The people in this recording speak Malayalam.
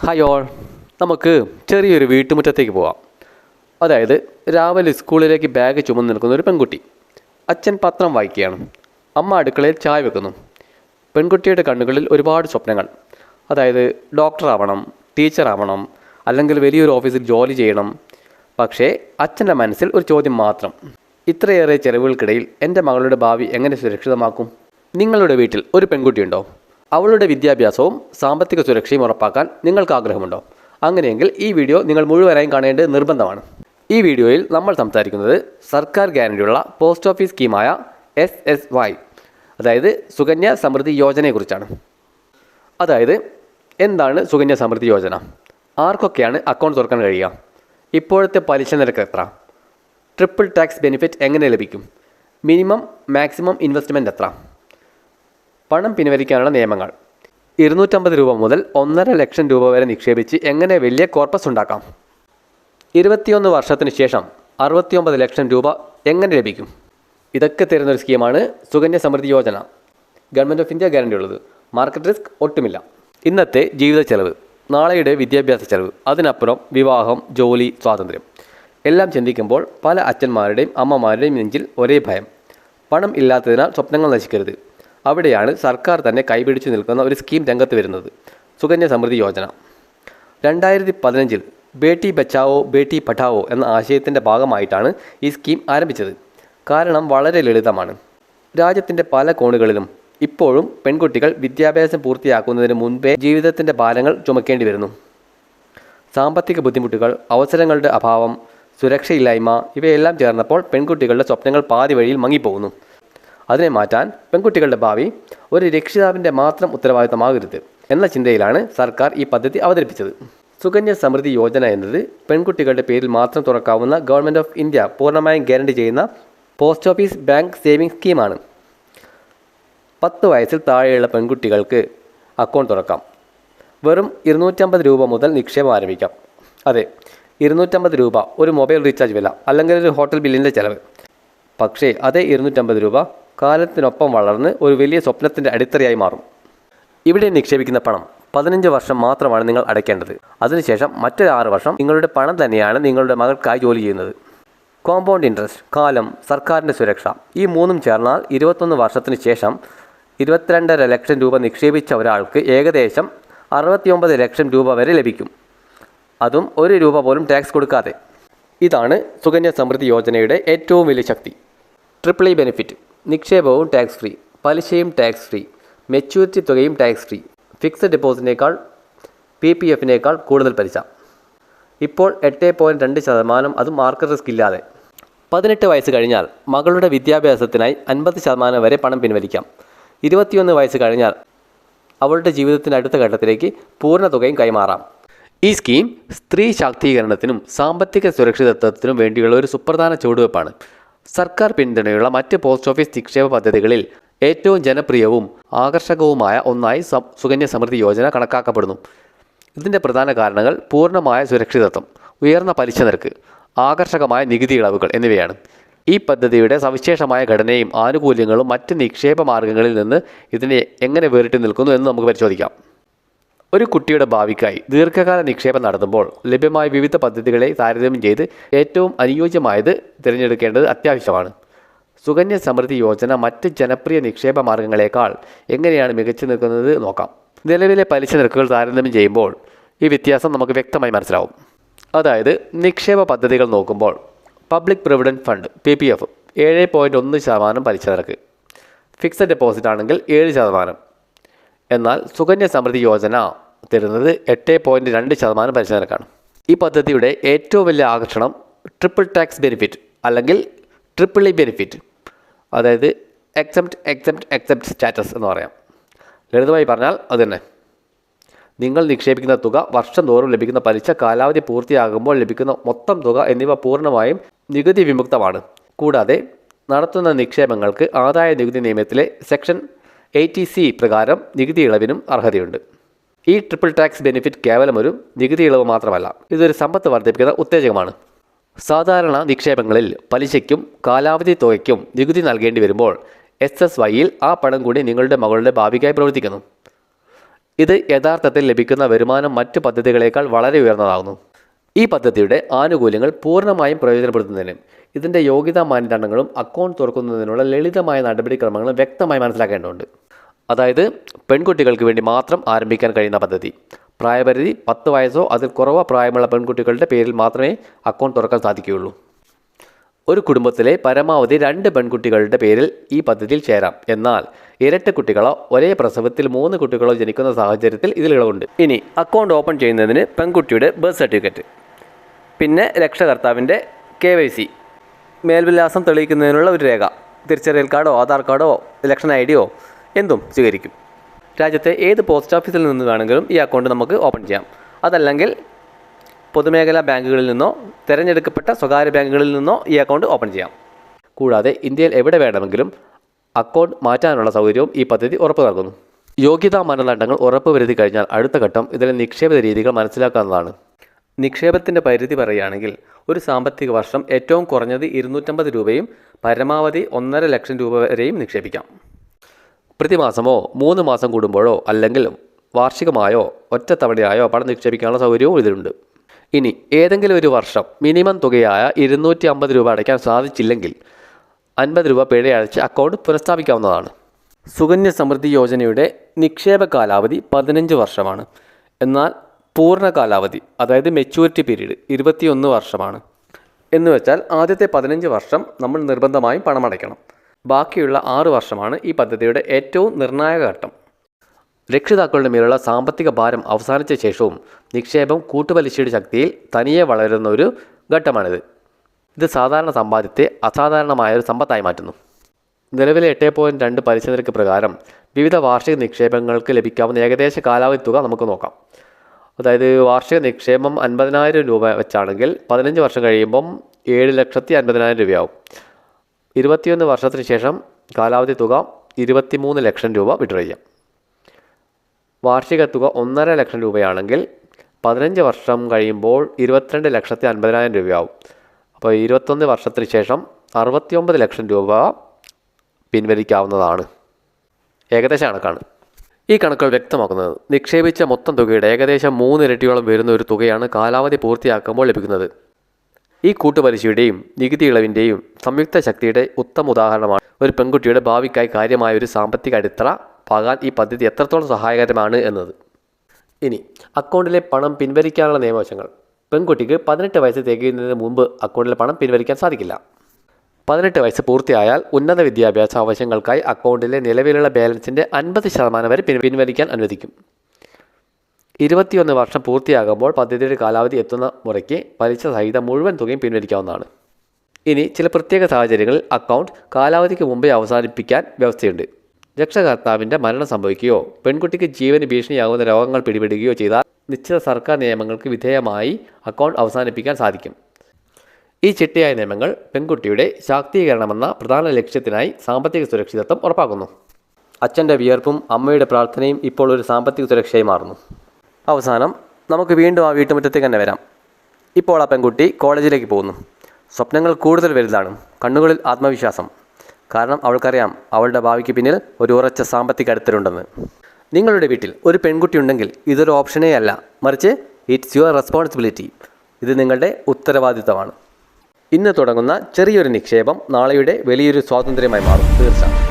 ഹായ് ഓൾ, നമുക്ക് ചെറിയൊരു വീട്ടുമുറ്റത്തേക്ക് പോവാം. അതായത് രാവിലെ സ്കൂളിലേക്ക് ബാഗ് ചുമന്ന് നിൽക്കുന്ന ഒരു പെൺകുട്ടി. അച്ഛൻ പത്രം വായിക്കുകയാണ്. അമ്മ അടുക്കളയിൽ ചായ വെക്കുന്നു. പെൺകുട്ടിയുടെ കണ്ണുകളിൽ ഒരുപാട് സ്വപ്നങ്ങൾ. അതായത് ഡോക്ടറാവണം, ടീച്ചറാവണം, അല്ലെങ്കിൽ വലിയൊരു ഓഫീസിൽ ജോലി ചെയ്യണം. പക്ഷേ അച്ഛൻ്റെ മനസ്സിൽ ഒരു ചോദ്യം മാത്രം: ഇത്രയേറെ ചെലവുകൾക്കിടയിൽ എൻ്റെ മകളുടെ ഭാവി എങ്ങനെ സുരക്ഷിതമാക്കും? നിങ്ങളുടെ വീട്ടിൽ ഒരു പെൺകുട്ടിയുണ്ടോ? അവളുടെ വിദ്യാഭ്യാസവും സാമ്പത്തിക സുരക്ഷയും ഉറപ്പാക്കാൻ നിങ്ങൾക്ക് ആഗ്രഹമുണ്ടോ? അങ്ങനെയെങ്കിൽ ഈ വീഡിയോ നിങ്ങൾ മുഴുവനായും കാണേണ്ടത് നിർബന്ധമാണ്. ഈ വീഡിയോയിൽ നമ്മൾ സംസാരിക്കുന്നത് സർക്കാർ ഗ്യാരണ്ടിയുള്ള പോസ്റ്റ് ഓഫീസ് സ്കീമായ SSY, അതായത് സുകന്യ സമൃദ്ധി യോജനയെക്കുറിച്ചാണ്. അതായത് എന്താണ് സുകന്യ സമൃദ്ധി യോജന? ആർക്കൊക്കെയാണ് അക്കൗണ്ട് തുറക്കാൻ കഴിയുക? ഇപ്പോഴത്തെ പലിശ നിരക്ക് എത്ര? ട്രിപ്പിൾ ടാക്സ് ബെനിഫിറ്റ് എങ്ങനെ ലഭിക്കും? മിനിമം മാക്സിമം ഇൻവെസ്റ്റ്മെൻറ്റ് എത്ര? പണം പിൻവലിക്കാനുള്ള നിയമങ്ങൾ. 250 രൂപ മുതൽ 1.5 ലക്ഷം രൂപ വരെ നിക്ഷേപിച്ച് എങ്ങനെ വലിയ കോർപ്പസ് ഉണ്ടാക്കാം? 21 വർഷത്തിന് ശേഷം 69 ലക്ഷം രൂപ എങ്ങനെ ലഭിക്കും? ഇതൊക്കെ തരുന്നൊരു സ്കീമാണ് Sukanya Samriddhi Yojana. Government of India guarantee ഉള്ളത്. മാർക്കറ്റ് റിസ്ക് ഒട്ടുമില്ല. ഇന്നത്തെ ജീവിത ചെലവ്, നാളെയുടെ വിദ്യാഭ്യാസ ചെലവ്, അതിനപ്പുറം വിവാഹം, ജോലി, സ്വാതന്ത്ര്യം എല്ലാം ചിന്തിക്കുമ്പോൾ പല അച്ഛന്മാരുടെയും അമ്മമാരുടെയും നെഞ്ചിൽ ഒരേ ഭയം: പണം ഇല്ലാത്തതിനാൽ സ്വപ്നങ്ങൾ നശിക്കരുത്. അവിടെയാണ് സർക്കാർ തന്നെ കൈപിടിച്ചു നിൽക്കുന്ന ഒരു സ്കീം രംഗത്ത് വരുന്നത്: സുകന്യ സമൃദ്ധി യോജന. 2015 ബേട്ടി ബച്ചാവോ ബേട്ടി പഠാവോ എന്ന ആശയത്തിൻ്റെ ഭാഗമായിട്ടാണ് ഈ സ്കീം ആരംഭിച്ചത്. കാരണം വളരെ ലളിതമാണ്. രാജ്യത്തിൻ്റെ പല കോണുകളിലും ഇപ്പോഴും പെൺകുട്ടികൾ വിദ്യാഭ്യാസം പൂർത്തിയാക്കുന്നതിന് മുൻപേ ജീവിതത്തിൻ്റെ ഭാരങ്ങൾ ചുമക്കേണ്ടി വരുന്നു. സാമ്പത്തിക ബുദ്ധിമുട്ടുകൾ, അവസരങ്ങളുടെ അഭാവം, സുരക്ഷയില്ലായ്മ ഇവയെല്ലാം ചേർന്നപ്പോൾ പെൺകുട്ടികളുടെ സ്വപ്നങ്ങൾ പാതി വഴിയിൽ മങ്ങിപ്പോകുന്നു. അതിനെ മാറ്റാൻ പെൺകുട്ടികളുടെ ഭാവി ഒരു രക്ഷിതാവിൻ്റെ മാത്രം ഉത്തരവാദിത്തമാകരുത് എന്ന ചിന്തയിലാണ് സർക്കാർ ഈ പദ്ധതി അവതരിപ്പിച്ചത്. സുകന്യ സമൃദ്ധി യോജന എന്നത് പെൺകുട്ടികളുടെ പേരിൽ മാത്രം തുറക്കാവുന്ന ഗവൺമെൻറ് ഓഫ് ഇന്ത്യ പൂർണ്ണമായും ഗ്യാരണ്ടി ചെയ്യുന്ന പോസ്റ്റ് ഓഫീസ് ബാങ്ക് സേവിംഗ് സ്കീമാണ്. 10 വയസ്സിൽ താഴെയുള്ള പെൺകുട്ടികൾക്ക് അക്കൗണ്ട് തുറക്കാം. വെറും 250 രൂപ മുതൽ നിക്ഷേപം ആരംഭിക്കാം. അതെ, 250 രൂപ ഒരു മൊബൈൽ റീചാർജ് വില, അല്ലെങ്കിൽ ഒരു ഹോട്ടൽ ബില്ലിൻ്റെ ചിലവ്. പക്ഷേ അതേ 250 രൂപ കാലത്തിനൊപ്പം വളർന്ന് ഒരു വലിയ സ്വപ്നത്തിൻ്റെ അടിത്തറയായി മാറും. ഇവിടെ നിക്ഷേപിക്കുന്ന പണം 15 വർഷം മാത്രമാണ് നിങ്ങൾ അടയ്ക്കേണ്ടത്. അതിനുശേഷം മറ്റൊരു 6 വർഷം നിങ്ങളുടെ പണം തന്നെയാണ് നിങ്ങളുടെ മകൾക്കായി ജോലി ചെയ്യുന്നത്. കോമ്പൗണ്ട് ഇൻട്രസ്റ്റ്, കാലം, സർക്കാരിൻ്റെ സുരക്ഷ, ഈ മൂന്നും ചേർന്നാൽ 21 വർഷത്തിന് ശേഷം 22.5 ലക്ഷം രൂപ നിക്ഷേപിച്ച ഒരാൾക്ക് ഏകദേശം 69 ലക്ഷം രൂപ വരെ ലഭിക്കും. അതും 1 രൂപ പോലും ടാക്സ് കൊടുക്കാതെ. ഇതാണ് സുകന്യ സമൃദ്ധി യോജനയുടെ ഏറ്റവും വലിയ ശക്തി. ട്രിപ്പിൾ ഇ ബെനിഫിറ്റ്: നിക്ഷേപവും ടാക്സ് ഫ്രീ, പലിശയും ടാക്സ് ഫ്രീ, മെച്യൂരിറ്റി തുകയും ടാക്സ് ഫ്രീ, ഫിക്സഡ് ഡെപ്പോസിറ്റിനേക്കാൾ PPF കൂടുതൽ പലിശ. ഇപ്പോൾ 8.2%, അതും മാർക്കറ്റ് റിസ്ക് ഇല്ലാതെ. 18 വയസ്സ് കഴിഞ്ഞാൽ മകളുടെ വിദ്യാഭ്യാസത്തിനായി 50% വരെ പണം പിൻവലിക്കാം. 21 വയസ്സ് കഴിഞ്ഞാൽ അവളുടെ ജീവിതത്തിൻ്റെ അടുത്ത ഘട്ടത്തിലേക്ക് പൂർണ്ണ തുകയും കൈമാറാം. ഈ സ്കീം സ്ത്രീ ശാക്തീകരണത്തിനും സാമ്പത്തിക സുരക്ഷിതത്വത്തിനും വേണ്ടിയുള്ള ഒരു സുപ്രധാന ചുവടുവെപ്പാണ്. സർക്കാർ പിന്തുണയുള്ള മറ്റ് പോസ്റ്റ് ഓഫീസ് നിക്ഷേപ പദ്ധതികളിൽ ഏറ്റവും ജനപ്രിയവും ആകർഷകവുമായ ഒന്നായി സുകന്യ സമൃദ്ധി യോജന കണക്കാക്കപ്പെടുന്നു. ഇതിൻ്റെ പ്രധാന കാരണങ്ങൾ പൂർണ്ണമായ സുരക്ഷിതത്വം, ഉയർന്ന പലിശ നിരക്ക്, ആകർഷകമായ നികുതി ഇളവുകൾ എന്നിവയാണ്. ഈ പദ്ധതിയുടെ സവിശേഷമായ ഘടനയും ആനുകൂല്യങ്ങളും മറ്റ് നിക്ഷേപ മാർഗങ്ങളിൽ നിന്ന് ഇതിനെ എങ്ങനെ വേറിട്ട് നിൽക്കുന്നു എന്ന് നമുക്ക് പരിശോധിക്കാം. ഒരു കുട്ടിയുടെ ഭാവിക്കായി ദീർഘകാല നിക്ഷേപം നടത്തുമ്പോൾ ലഭ്യമായ വിവിധ പദ്ധതികളെ താരതമ്യം ചെയ്ത് ഏറ്റവും അനുയോജ്യമായത് തിരഞ്ഞെടുക്കേണ്ടത് അത്യാവശ്യമാണ്. സുകന്യ സമൃദ്ധി യോജന മറ്റ് ജനപ്രിയ നിക്ഷേപ മാർഗങ്ങളെക്കാൾ എങ്ങനെയാണ് മികച്ചു നിൽക്കുന്നത് നോക്കാം. നിലവിലെ പലിശ നിരക്കുകൾ താരതമ്യം ചെയ്യുമ്പോൾ ഈ വ്യത്യാസം നമുക്ക് വ്യക്തമായി മനസ്സിലാവും. അതായത് നിക്ഷേപ പദ്ധതികൾ നോക്കുമ്പോൾ പബ്ലിക് പ്രൊവിഡൻറ്റ് ഫണ്ട് PPF 7.1% പലിശ നിരക്ക്, ഫിക്സഡ് ഡെപ്പോസിറ്റ് ആണെങ്കിൽ 7%. എന്നാൽ സുകന്യ സമൃദ്ധി യോജന തരുന്നത് 8.2% പലിശ നിരക്കാണ്. ഈ പദ്ധതിയുടെ ഏറ്റവും വലിയ ആകർഷണം ട്രിപ്പിൾ ടാക്സ് ബെനിഫിറ്റ് അല്ലെങ്കിൽ ട്രിപ്പിൾ ഇ ബെനിഫിറ്റ്, അതായത് എക്സെപ്റ്റ് സ്റ്റാറ്റസ് എന്ന് പറയാം. ലളിതമായി പറഞ്ഞാൽ അത് തന്നെ. നിങ്ങൾ നിക്ഷേപിക്കുന്ന തുക, വർഷം തോറും ലഭിക്കുന്ന പലിശ, കാലാവധി പൂർത്തിയാകുമ്പോൾ ലഭിക്കുന്ന മൊത്തം തുക എന്നിവ പൂർണ്ണമായും നികുതി വിമുക്തമാണ്. കൂടാതെ നടത്തുന്ന നിക്ഷേപങ്ങൾക്ക് ആദായ നികുതി നിയമത്തിലെ സെക്ഷൻ 80C പ്രകാരം നികുതി ഇളവിനും അർഹതയുണ്ട്. ഈ ട്രിപ്പിൾ ടാക്സ് ബെനിഫിറ്റ് കേവലം ഒരു നികുതി ഇളവ് മാത്രമല്ല, ഇതൊരു സമ്പത്ത് വർദ്ധിപ്പിക്കുന്ന ഉത്തേജകമാണ്. സാധാരണ നിക്ഷേപങ്ങളിൽ പലിശയ്ക്കും കാലാവധി തുകയ്ക്കും നികുതി നൽകേണ്ടി വരുമ്പോൾ SSYയിൽ ആ പണം കൂടി നിങ്ങളുടെ മകളുടെ ഭാവിക്കായി പ്രവർത്തിക്കുന്നു. ഇത് യഥാർത്ഥത്തിൽ ലഭിക്കുന്ന വരുമാനം മറ്റു പദ്ധതികളേക്കാൾ വളരെ ഉയർന്നതാകുന്നു. ഈ പദ്ധതിയുടെ ആനുകൂല്യങ്ങൾ പൂർണ്ണമായും പ്രയോജനപ്പെടുത്തുന്നതിനും ഇതിൻ്റെ യോഗ്യതാ മാനദണ്ഡങ്ങളും അക്കൗണ്ട് തുറക്കുന്നതിനുള്ള ലളിതമായ നടപടിക്രമങ്ങളും വ്യക്തമായി മനസ്സിലാക്കേണ്ടതുണ്ട്. അതായത് പെൺകുട്ടികൾക്ക് വേണ്ടി മാത്രം ആരംഭിക്കാൻ കഴിയുന്ന പദ്ധതി. പ്രായപരിധി 10 വയസ്സോ അതിൽ കുറവോ പ്രായമുള്ള പെൺകുട്ടികളുടെ പേരിൽ മാത്രമേ അക്കൗണ്ട് തുറക്കാൻ സാധിക്കുകയുള്ളൂ. ഒരു കുടുംബത്തിലെ പരമാവധി 2 പെൺകുട്ടികളുടെ പേരിൽ ഈ പദ്ധതിയിൽ ചേരാം. എന്നാൽ ഇരട്ട കുട്ടികളോ ഒരേ പ്രസവത്തിൽ 3 കുട്ടികളോ ജനിക്കുന്ന സാഹചര്യത്തിൽ ഇതിൽ ഇളവുണ്ട്. ഇനി അക്കൗണ്ട് ഓപ്പൺ ചെയ്യുന്നതിന് പെൺകുട്ടിയുടെ ബർത്ത് സർട്ടിഫിക്കറ്റ്, പിന്നെ രക്ഷകർത്താവിൻ്റെ KYC മേൽവിലാസം തെളിയിക്കുന്നതിനുള്ള ഒരു രേഖ, തിരിച്ചറിയൽ കാർഡോ ആധാർ കാർഡോ ഇലക്ഷൻ ID എന്തും സ്വീകരിക്കും. രാജ്യത്തെ ഏത് പോസ്റ്റ് ഓഫീസിൽ നിന്ന് വേണമെങ്കിലും ഈ അക്കൗണ്ട് നമുക്ക് ഓപ്പൺ ചെയ്യാം. അതല്ലെങ്കിൽ പൊതുമേഖലാ ബാങ്കുകളിൽ നിന്നോ തിരഞ്ഞെടുക്കപ്പെട്ട സ്വകാര്യ ബാങ്കുകളിൽ നിന്നോ ഈ അക്കൗണ്ട് ഓപ്പൺ ചെയ്യാം. കൂടാതെ ഇന്ത്യയിൽ എവിടെ വേണമെങ്കിലും അക്കൗണ്ട് മാറ്റാനുള്ള സൗകര്യവും ഈ പദ്ധതി ഉറപ്പു നൽകുന്നു. യോഗ്യതാ മാനദണ്ഡങ്ങൾ ഉറപ്പുവരുത്തി കഴിഞ്ഞാൽ അടുത്ത ഘട്ടം ഇതിലെ നിക്ഷേപ രീതികൾ മനസ്സിലാക്കാവുന്നതാണ്. നിക്ഷേപത്തിൻ്റെ പരിധി പറയുകയാണെങ്കിൽ ഒരു സാമ്പത്തിക വർഷം ഏറ്റവും കുറഞ്ഞത് 250 രൂപയും പരമാവധി 1.5 ലക്ഷം രൂപ വരെയും നിക്ഷേപിക്കാം. പ്രതിമാസമോ 3 മാസം കൂടുമ്പോഴോ അല്ലെങ്കിൽ വാർഷികമായോ ഒറ്റത്തവണയായോ പണം നിക്ഷേപിക്കാനുള്ള സൗകര്യവും ഇതിലുണ്ട്. ഇനി ഏതെങ്കിലും ഒരു വർഷം മിനിമം തുകയായ 250 രൂപ അടയ്ക്കാൻ സാധിച്ചില്ലെങ്കിൽ 50 രൂപ പിഴ അടച്ച് അക്കൗണ്ട് പുനഃസ്ഥാപിക്കാവുന്നതാണ്. സുകന്യ സമൃദ്ധി യോജനയുടെ നിക്ഷേപ കാലാവധി 15 വർഷമാണ്. എന്നാൽ പൂർണ്ണ കാലാവധി അതായത് മെച്യൂരിറ്റി പീരീഡ് 21 വർഷമാണ്. എന്നുവെച്ചാൽ ആദ്യത്തെ 15 വർഷം നമ്മൾ നിർബന്ധമായും പണമടയ്ക്കണം. ബാക്കിയുള്ള 6 വർഷമാണ് ഈ പദ്ധതിയുടെ ഏറ്റവും നിർണായക ഘട്ടം. രക്ഷിതാക്കളുടെ മേലുള്ള സാമ്പത്തിക ഭാരം അവസാനിച്ച ശേഷവും നിക്ഷേപം കൂട്ടുപലിശയുടെ ശക്തിയിൽ തനിയെ വളരുന്ന ഒരു ഘട്ടമാണിത്. ഇത് സാധാരണ സമ്പാദ്യത്തെ അസാധാരണമായ ഒരു സമ്പത്തായി മാറ്റുന്നു. നിലവിലെ 8.2 പലിശ നിരക്ക് പ്രകാരം വിവിധ വാർഷിക നിക്ഷേപങ്ങൾക്ക് ലഭിക്കാവുന്ന ഏകദേശ കാലാവധി തുക നമുക്ക് നോക്കാം. അതായത് വാർഷിക നിക്ഷേപം 50,000 രൂപ വെച്ചാണെങ്കിൽ 15 വർഷം കഴിയുമ്പം 7,50,000 രൂപയാവും. 21 വർഷത്തിന് ശേഷം കാലാവധി തുക 23 ലക്ഷം രൂപ വിഡ്രോ ചെയ്യാം. വാർഷിക തുക 1.5 ലക്ഷം രൂപയാണെങ്കിൽ 15 വർഷം കഴിയുമ്പോൾ 22,50,000 രൂപയാവും. അപ്പോൾ 21 വർഷത്തിന് ശേഷം 69 ലക്ഷം രൂപ പിൻവലിക്കാവുന്നതാണ്. ഏകദേശ കണക്കാണ്. ഈ കണക്കുകൾ വ്യക്തമാക്കുന്നത് നിക്ഷേപിച്ച മൊത്തം തുകയുടെ ഏകദേശം 3 ഇരട്ടിയോളം വരുന്ന ഒരു തുകയാണ് കാലാവധി പൂർത്തിയാക്കുമ്പോൾ ലഭിക്കുന്നത്. ഈ കൂട്ടുപലിശയുടെയും നികുതി ഇളവിൻ്റെയും സംയുക്ത ശക്തിയുടെ ഉത്തമ ഉദാഹരണമാണ് ഒരു പെൺകുട്ടിയുടെ ഭാവിക്കായി കാര്യമായ ഒരു സാമ്പത്തിക അടിത്തറ പാകാൻ ഈ പദ്ധതി എത്രത്തോളം സഹായകരമാണ് എന്നത്. ഇനി അക്കൗണ്ടിലെ പണം പിൻവലിക്കാനുള്ള നിയമവശങ്ങൾ. പെൺകുട്ടിക്ക് 18 വയസ്സ് തികയുന്നതിന് മുമ്പ് അക്കൗണ്ടിലെ പണം പിൻവലിക്കാൻ സാധിക്കില്ല. 18 വയസ്സ് പൂർത്തിയായാൽ ഉന്നത വിദ്യാഭ്യാസ ആവശ്യങ്ങൾക്കായി അക്കൗണ്ടിലെ നിലവിലുള്ള ബാലൻസിൻ്റെ 50% വരെ പിൻവലിക്കാൻ അനുവദിക്കും. 21 വർഷം പൂർത്തിയാകുമ്പോൾ പദ്ധതിയുടെ കാലാവധി എത്തുന്ന മുറയ്ക്ക് പലിശ സഹിതം മുഴുവൻ തുകയും പിൻവലിക്കാവുന്നതാണ്. ഇനി ചില പ്രത്യേക സാഹചര്യങ്ങളിൽ അക്കൗണ്ട് കാലാവധിക്ക് മുമ്പേ അവസാനിപ്പിക്കാൻ വ്യവസ്ഥയുണ്ട്. രക്ഷകർത്താവിൻ്റെ മരണം സംഭവിക്കുകയോ പെൺകുട്ടിക്ക് ജീവന് ഭീഷണിയാകുന്ന രോഗങ്ങൾ പിടിപെടുകയോ ചെയ്താൽ നിശ്ചിത സർക്കാർ നിയമങ്ങൾക്ക് വിധേയമായി അക്കൗണ്ട് അവസാനിപ്പിക്കാൻ സാധിക്കും. ഈ ചിട്ടയായ നിയമങ്ങൾ പെൺകുട്ടിയുടെ ശാക്തീകരണമെന്ന പ്രധാന ലക്ഷ്യത്തിനായി സാമ്പത്തിക സുരക്ഷിതത്വം ഉറപ്പാക്കുന്നു. അച്ഛൻ്റെ വിയർപ്പും അമ്മയുടെ പ്രാർത്ഥനയും ഇപ്പോൾ ഒരു സാമ്പത്തിക സുരക്ഷയായി മാറുന്നു. അവസാനം നമുക്ക് വീണ്ടും ആ വീട്ടുമുറ്റത്തേക്ക് തന്നെ വരാം. ഇപ്പോൾ ആ പെൺകുട്ടി കോളേജിലേക്ക് പോകുന്നു. സ്വപ്നങ്ങൾ കൂടുതൽ വലുതാണ്, കണ്ണുകളിൽ ആത്മവിശ്വാസം. കാരണം അവൾക്കറിയാം അവളുടെ ഭാവിക്ക് പിന്നിൽ ഒരു ഉറച്ച സാമ്പത്തിക അടിത്തറയുണ്ടെന്ന്. നിങ്ങളുടെ വീട്ടിൽ ഒരു പെൺകുട്ടി ഉണ്ടെങ്കിൽ ഇതൊരു ഓപ്ഷനേ അല്ല, മറിച്ച് ഇറ്റ്സ് യുവർ റെസ്പോൺസിബിലിറ്റി. ഇത് നിങ്ങളുടെ ഉത്തരവാദിത്തമാണ്. ഇന്ന് തുടങ്ങുന്ന ചെറിയൊരു നിക്ഷേപം നാളെയുടെ വലിയൊരു സ്വാതന്ത്ര്യമായി മാറും. തീർച്ച.